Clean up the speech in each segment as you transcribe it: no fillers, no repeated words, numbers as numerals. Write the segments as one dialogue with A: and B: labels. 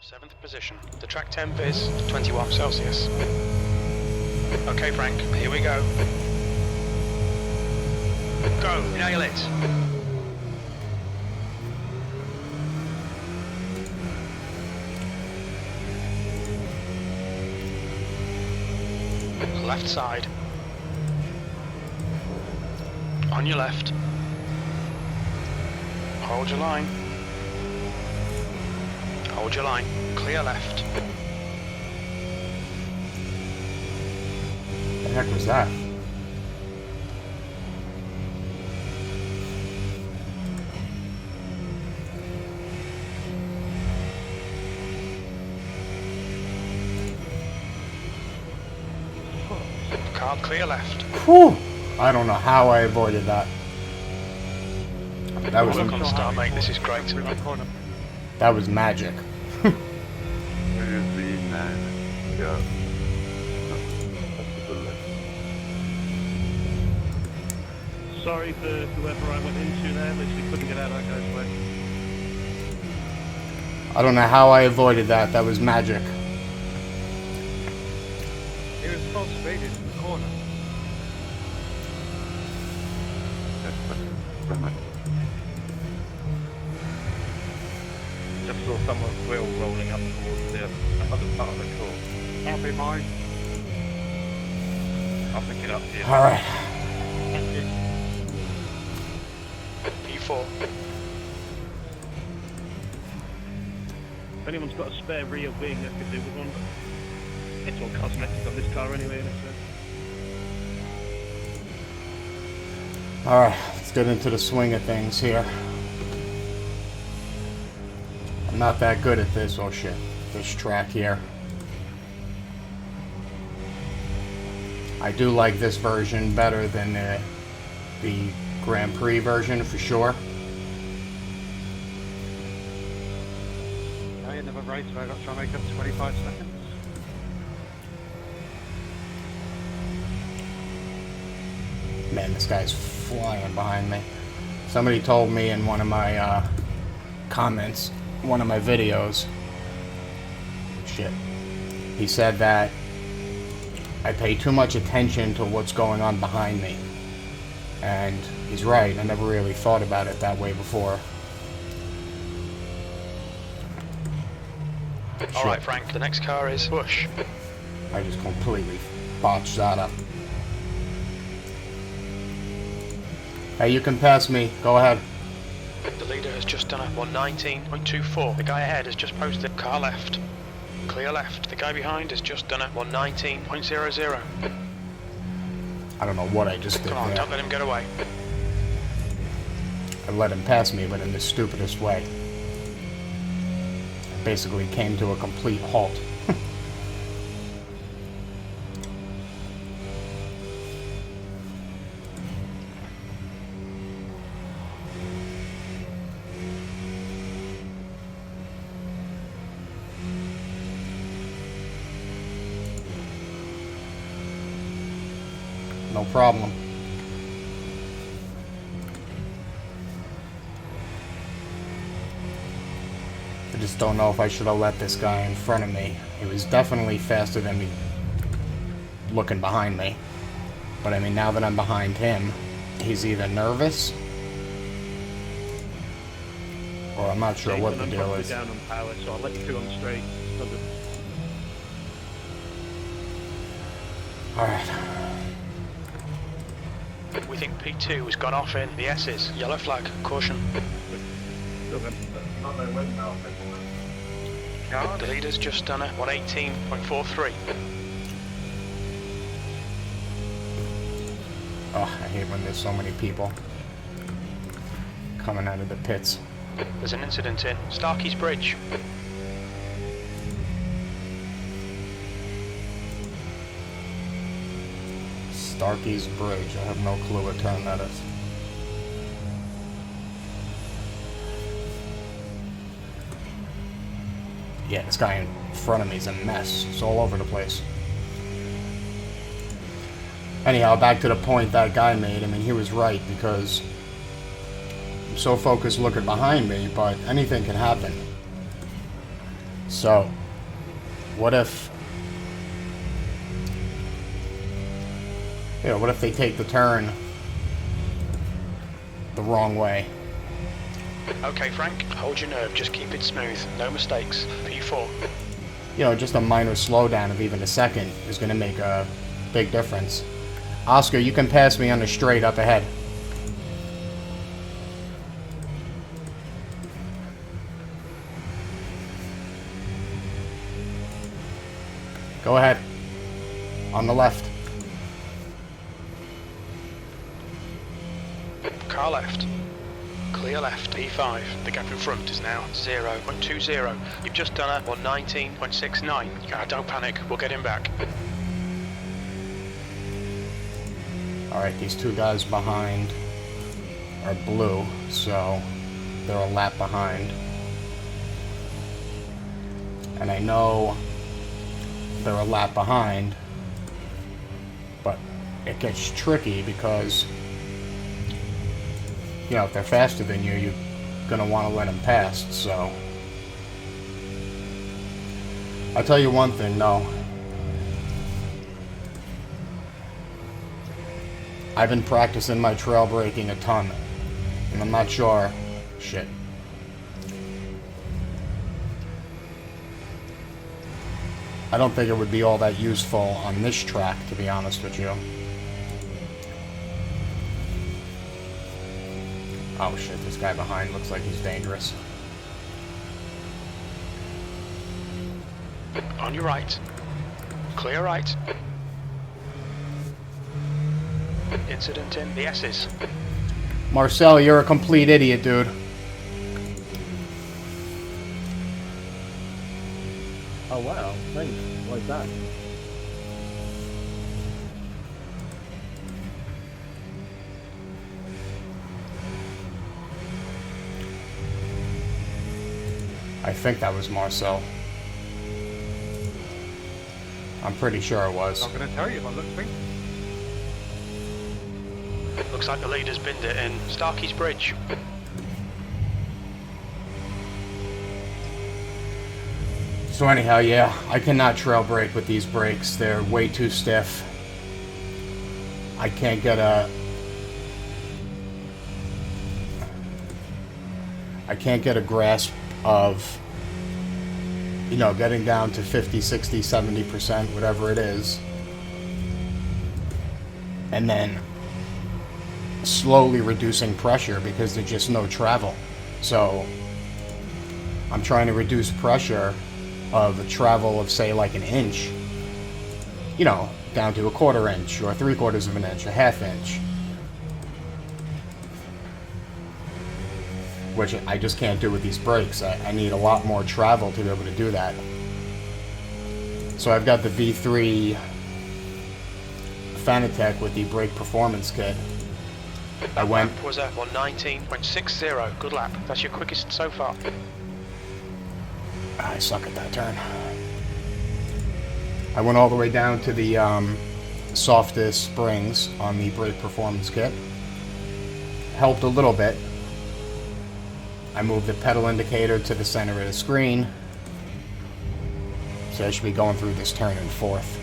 A: 7th position. The track temp is 21 Celsius. Okay, Frank, here we go. Go, nail it. Left side. On your left. Hold your line. Hold your line. Clear left.
B: The heck was that?
A: Car clear left.
B: Whew! I don't know how I avoided that. That was
A: Look on the start, mate. This is great.
B: that was magic.
C: Sorry for whoever I went into there, literally couldn't get out of that guy's way.
B: I don't know how I avoided that. That was magic.
D: It was full speed in the corner.
C: Just saw someone's wheel rolling up towards the other part of the course.
D: That'll be mine.
C: I'll pick it up here.
B: Alright.
A: P4.
C: If anyone's got a spare rear wing, I could do with one. It's all cosmetic on this car anyway, isn't it?
B: Alright, let's get into the swing of things here. I'm not that good at this, oh shit, this track here. I do like this version better than the Grand Prix version for sure.
D: I another race where I got to try and make up 25 seconds.
B: Man, this guy's flying behind me. Somebody told me in one of my comments, one of my videos, shit, he said that I pay too much attention to what's going on behind me. And he's right, I never really thought about it that way before.
A: Alright, Frank, the next car is Bush.
B: I just completely botched that up. Hey, you can pass me. Go ahead.
A: The leader has just done a 119.24. The guy ahead has just posted car left. Clear left. The guy behind has just done a 119.00.
B: I don't know what I just did
A: Come on,
B: there.
A: don't let him get away.
B: I let him pass me, but in the stupidest way. I basically came to a complete halt. No problem. I just don't know if I should have let this guy in front of me. He was definitely faster than me looking behind me. But I mean, now that I'm behind him, he's either nervous or I'm not sure what the deal is.
C: Down on power, so I'll let you do on straight.
B: Alright.
A: We think P2 has gone off in the S's. Yellow flag. Caution. The leader's just done a 118.43.
B: Oh, I hate when there's so many people coming out of the pits.
A: There's an incident in Starkey's Bridge.
B: Starkey's Bridge. I have no clue what turn that is. Yeah, this guy in front of me is a mess. It's all over the place. Anyhow, back to the point that guy made. I mean, he was right because I'm so focused looking behind me, but anything can happen. So, what if... what if they take the turn the wrong way?
A: Okay, Frank, hold your nerve. Just keep it smooth. No mistakes. P4.
B: Just a minor slowdown of even a second is going to make a big difference. Oscar, you can pass me on the straight up ahead. Go ahead. On the left.
A: Car left. Clear left. P5. The gap in front is now 0.20. You've just done a 119.69. Don't panic. We'll get him back.
B: Alright, these two guys behind are blue, so they're a lap behind. And I know they're a lap behind, but it gets tricky because, if they're faster than you, you're going to want to let them pass, so. I'll tell you one thing, though. I've been practicing my trail braking a ton, and I'm not sure. Shit. I don't think it would be all that useful on this track, to be honest with you. Oh shit, this guy behind looks like he's dangerous.
A: On your right. Clear right. Incident in the S's.
B: Marcel, you're a complete idiot, dude.
E: Oh wow, thanks. Why is that?
B: I think that was Marcel. I'm pretty sure it was.
D: I'm going to tell you if I look pink.
A: Looks like the leader's binned it in Starkey's Bridge.
B: So anyhow, yeah, I cannot trail brake with these brakes. They're way too stiff. I can't get a grasp of, getting down to 50, 60, 70%, whatever it is. And then slowly reducing pressure because there's just no travel. So I'm trying to reduce pressure of a travel of, say, like an inch, down to a 1/4 inch or 3/4 of an inch, a 1/2 inch. Which I just can't do with these brakes. I need a lot more travel to be able to do that. So I've got the V3 Fanatec with the brake performance kit. I went...
A: Lap was at 119.60. Good lap. That's your quickest so far.
B: I suck at that turn. I went all the way down to the softest springs on the brake performance kit. Helped a little bit. I moved the pedal indicator to the center of the screen. So I should be going through this turn in 4th.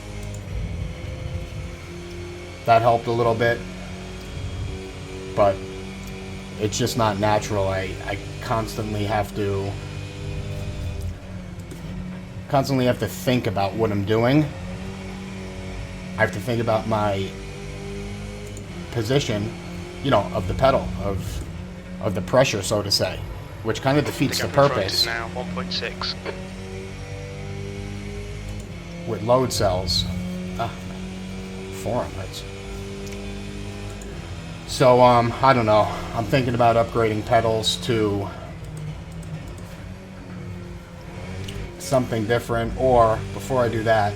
B: That helped a little bit. But it's just not natural. I constantly have to think about what I'm doing. I have to think about my position, of the pedal, of the pressure, so to say, which kind of defeats the purpose.
A: Now 1.6.
B: With load cells. Forearm hits. So, I don't know. I'm thinking about upgrading pedals to something different, or before I do that,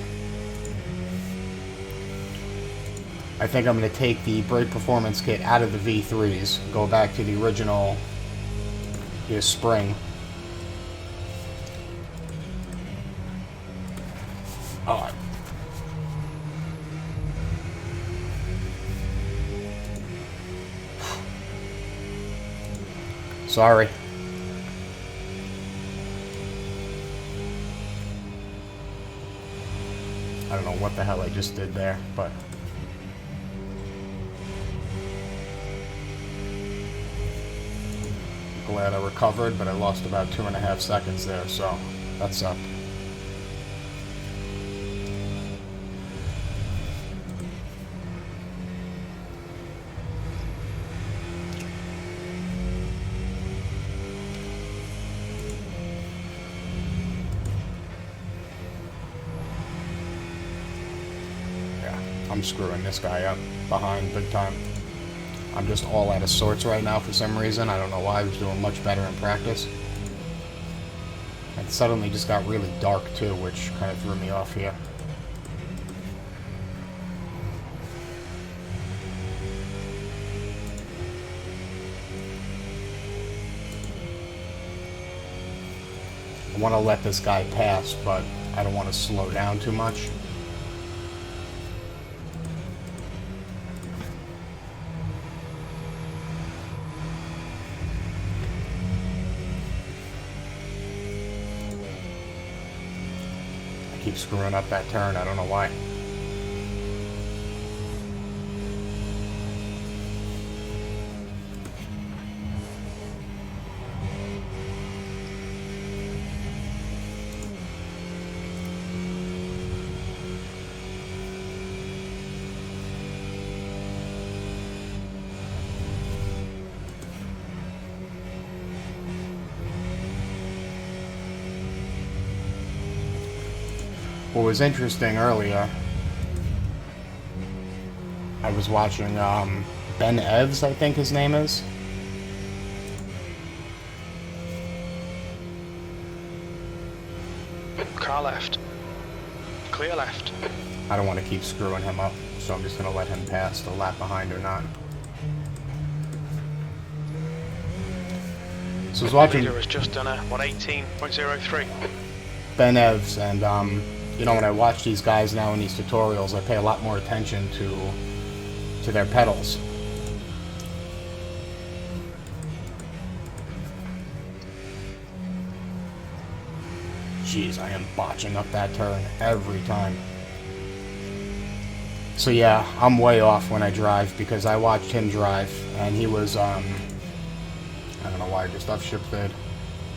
B: I think I'm going to take the brake performance kit out of the V3s, go back to the original spring. Oh. Sorry. I don't know what the hell I just did there, but... glad I recovered, but I lost about 2.5 seconds there, so that sucked. I'm screwing this guy up behind big time. I'm just all out of sorts right now for some reason. I don't know why. I was doing much better in practice. It suddenly just got really dark too, which kind of threw me off here. I want to let this guy pass, but I don't want to slow down too much. Keep screwing up that turn, I don't know why. What was interesting earlier, I was watching Ben Evs, I think his name is.
A: Car left. Clear left.
B: I don't want to keep screwing him up, so I'm just going to let him pass the lap behind or not. So I was watching...
A: The leader has just done a 118.03.
B: Ben Evs, and you know, when I watch these guys now in these tutorials, I pay a lot more attention to their pedals. Jeez, I am botching up that turn every time. So yeah, I'm way off when I drive because I watched him drive, and he was, I don't know why I just upshifted.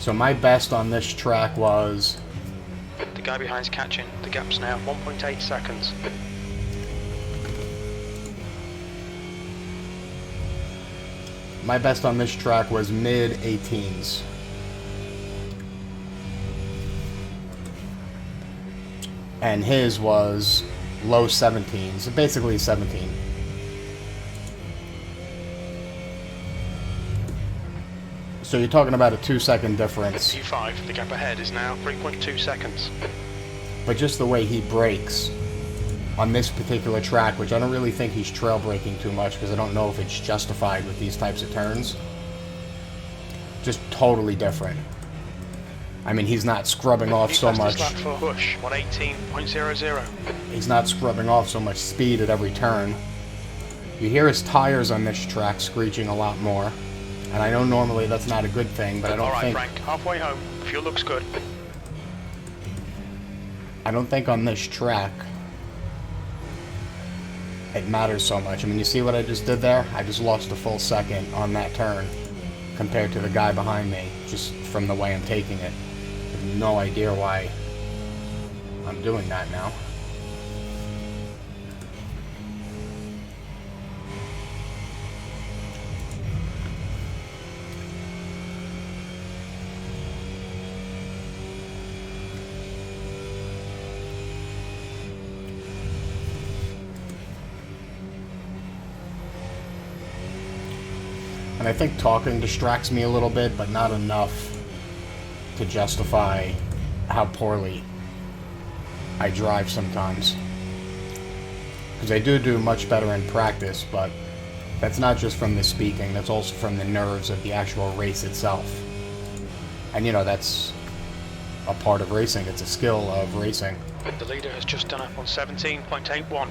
B: So my best on this track was...
A: The guy behind's catching. The gap's now 1.8 seconds.
B: My best on this track was mid-18s. And his was low 17s, basically 17. So you're talking about a 2-second difference.
A: Q5, the gap ahead is now 3.2 seconds.
B: But just the way he brakes on this particular track, which I don't really think he's trail braking too much because I don't know if it's justified with these types of turns. Just totally different. I mean, he's not scrubbing off so much.
A: For Bush, 118.00.
B: He's not scrubbing off so much speed at every turn. You hear his tires on this track screeching a lot more. And I know normally that's not a good thing, but I don't think...
A: Alright, Frank, halfway home. Fuel looks good.
B: I don't think on this track it matters so much. I mean, you see what I just did there? I just lost a full second on that turn compared to the guy behind me, just from the way I'm taking it. I have no idea why I'm doing that now. And I think talking distracts me a little bit, but not enough to justify how poorly I drive sometimes. Because I do much better in practice, but that's not just from the speaking, that's also from the nerves of the actual race itself. And you know, that's a part of racing, it's a skill of racing.
A: The leader has just done up on 17.81.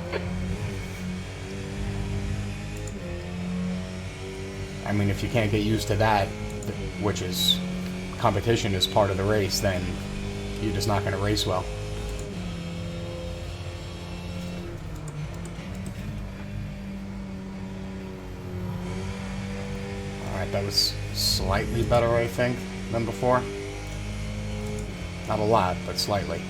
B: I mean, if you can't get used to that, which is competition is part of the race, then you're just not going to race well. that. That was slightly better, I think, than before. Not a lot, but slightly.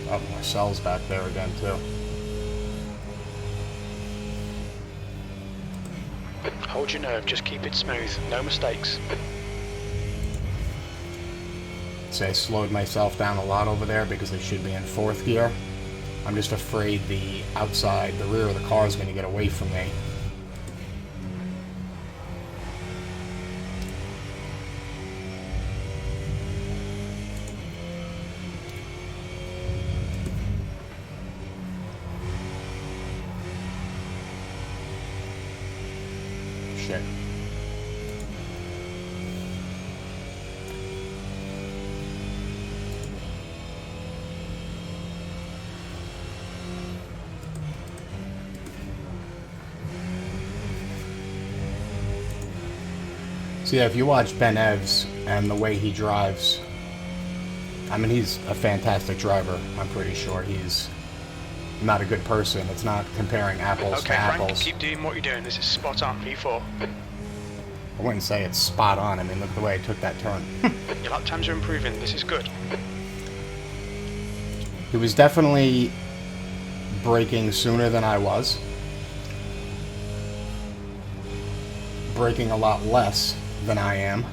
B: Oh, Marcel's back there again, too.
A: Hold your nerve, just keep it smooth, no mistakes.
B: Say I slowed myself down a lot over there because I should be in 4th gear. I'm just afraid the outside, the rear of the car is going to get away from me. Shit. So yeah, if you watch Ben Ev's and the way he drives, I mean, he's a fantastic driver. I'm pretty sure he's not a good person. It's not comparing apples to
A: Okay, Frank,
B: apples.
A: keep doing what you're doing. This is spot on, P4.
B: I wouldn't say it's spot on. I mean, look at the way I took that turn.
A: Your lap times are improving. This is good.
B: He was definitely braking sooner than I was. Braking a lot less than I am.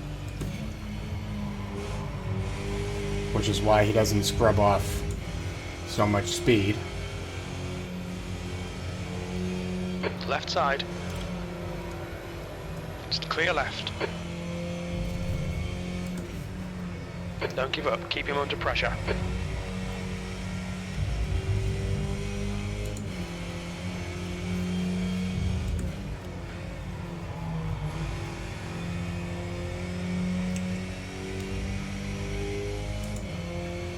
B: Which is why he doesn't scrub off so much speed.
A: Left side. It's clear left. Don't give up. Keep him under pressure.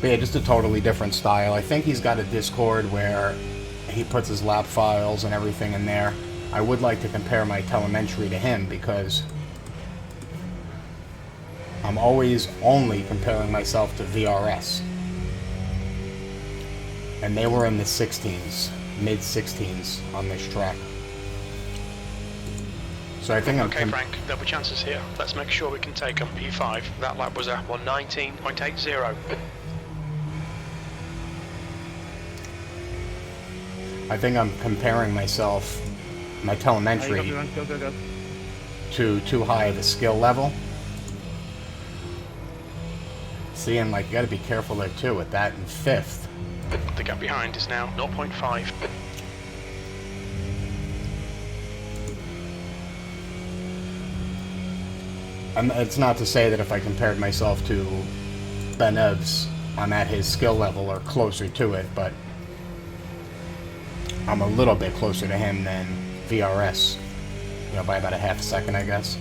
B: But yeah, just a totally different style. I think he's got a Discord where he puts his lap files and everything in there. I would like to compare my telemetry to him because I'm always only comparing myself to VRS. And they were in the 16s, mid-16s on this track. So I think
A: Okay, Frank, there'll be chances here. Let's make sure we can take them. P5. That lap was a 119.80.
B: I think I'm comparing myself, my telemetry,
C: Go.
B: to too high of a skill level. See, and like, you gotta be careful there too with that in 5th.
A: The gap behind is now 0.5.
B: And it's not to say that if I compared myself to Ben Ev's, I'm at his skill level or closer to it, but I'm a little bit closer to him than VRS, you know, by about a half a second, I guess.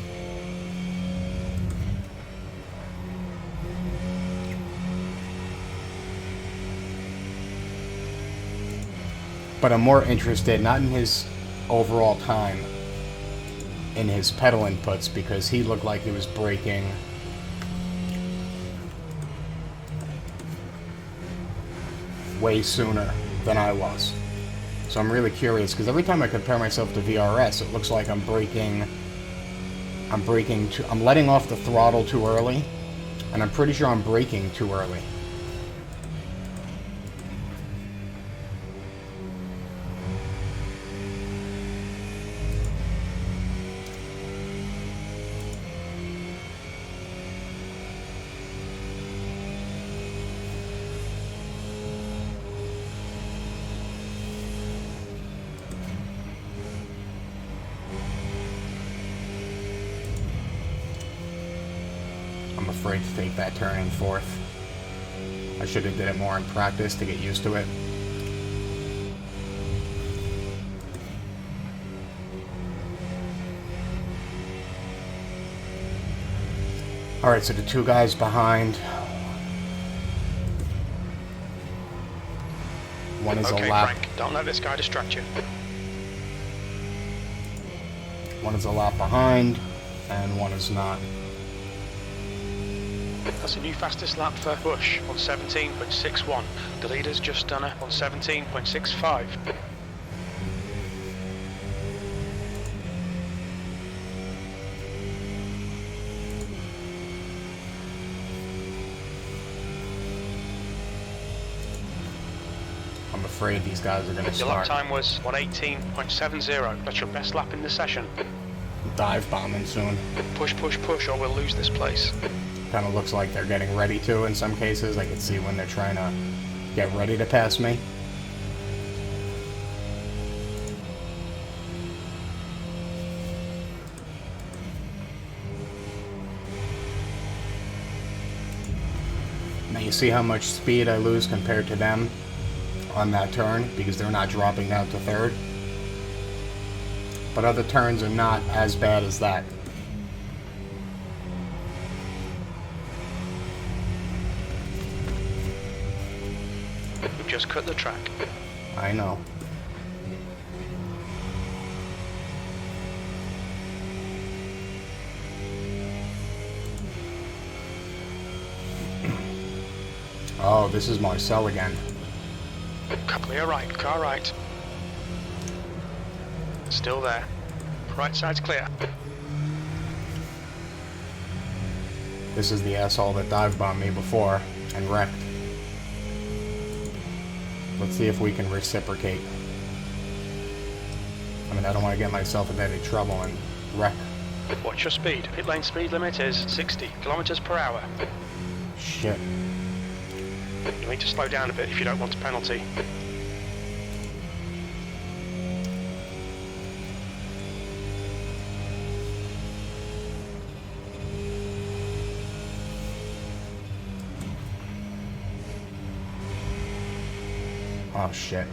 B: But I'm more interested, not in his overall time, in his pedal inputs, because he looked like he was braking way sooner than I was. So I'm really curious, because every time I compare myself to VRS, it looks like I'm letting off the throttle too early, and I'm pretty sure I'm braking too early. I'm afraid to take that turn in 4th. I should have did it more in practice to get used to it. Alright, so the two guys behind. One is
A: Okay,
B: a lap.
A: Frank, don't let this guy distract you.
B: One is a lap behind, and one is not.
A: That's a new fastest lap for Bush on 17.61. The leader's just done it on 17.65.
B: afraid these guys are going to
A: Your lap
B: start
A: time was 118.70. That's your best lap in the session.
B: dive bombing soon.
A: Push, push, push, or we'll lose this place.
B: Kind of looks like they're getting ready to in some cases. I can see when they're trying to get ready to pass me. Now you see how much speed I lose compared to them on that turn because they're not dropping down to third. But other turns are not as bad as that.
A: We've just cut the track.
B: I know. Oh, this is Marcel again.
A: Clear right, car right. Still there. Right side's clear.
B: This is the asshole that dive bombed me before and wrecked. Let's see if we can reciprocate. I mean, I don't want to get myself into any trouble and wreck.
A: Watch your speed. Pit lane speed limit is 60 kilometers per hour.
B: Shit.
A: You need to slow down a bit if you don't want a penalty.
B: Oh shit.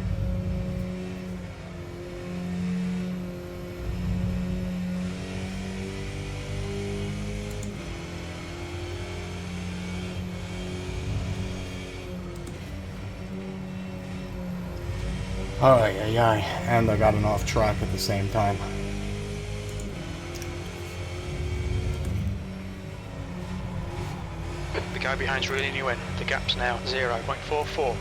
B: Oh yeah, and I got an off track at the same time.
A: The guy behind's reeling you in. The gap's now 0.44.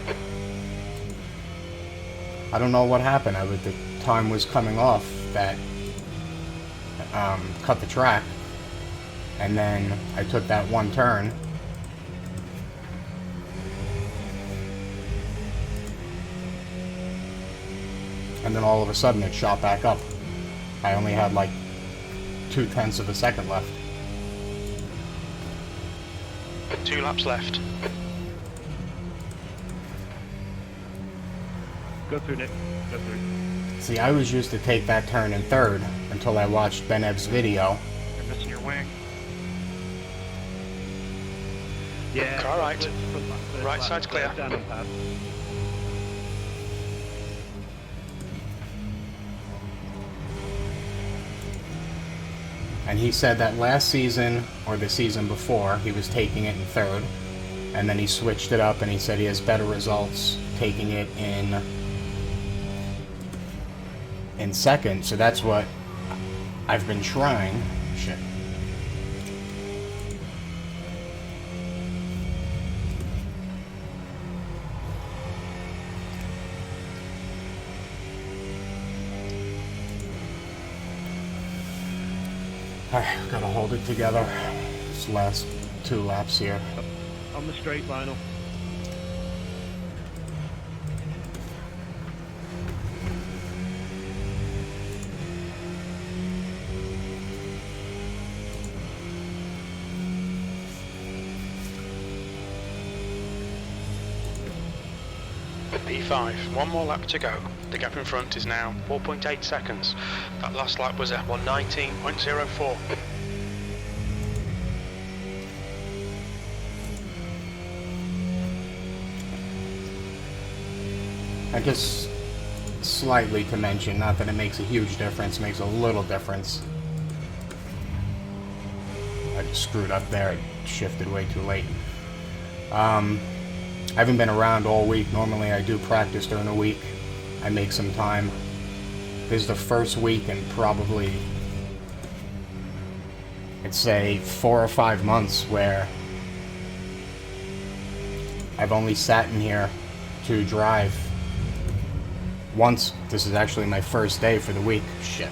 B: I don't know what happened. The time was coming off that cut the track, and then I took that one turn. And then all of a sudden it shot back up. I only had like 0.2 of a second left.
A: 2 laps left.
C: Go through, Nick. Go through.
B: See, I was used to take that turn in third until I watched Benev's video.
D: You're missing your wing.
C: Yeah.
A: Car right.
C: Front lap, third
A: Right
C: lap,
A: side's clear.
C: Down and pad.
B: And he said that last season, or the season before, he was taking it in third. And then he switched it up and he said he has better results taking it in second. So that's what I've been trying. Shit. Alright, gotta hold it together. This last 2 laps here.
C: On the straight, Lionel.
A: P5, 1 more lap to go. The gap in front is now 4.8 seconds. That last lap was at 119.04.
B: And just slightly to mention, not that it makes a huge difference, makes a little difference. I just screwed up there, I shifted way too late. I haven't been around all week. Normally I do practice during the week. I make some time. This is the first week in probably, I'd say 4 or 5 months where I've only sat in here to drive once. This is actually my first day for the week. Shit.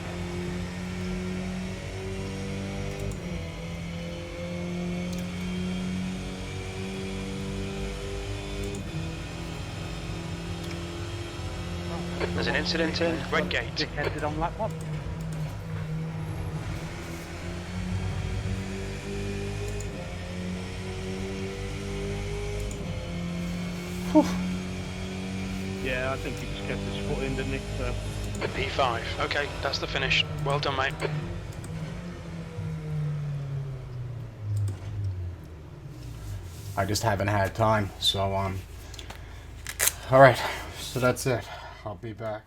A: Incident in red gate.
D: Dickheaded on lap 1.
C: Yeah, I think he just kept his foot in, didn't he? So.
A: P5. Okay, that's the finish. Well done, mate.
B: I just haven't had time, so alright, so that's it. I'll be back.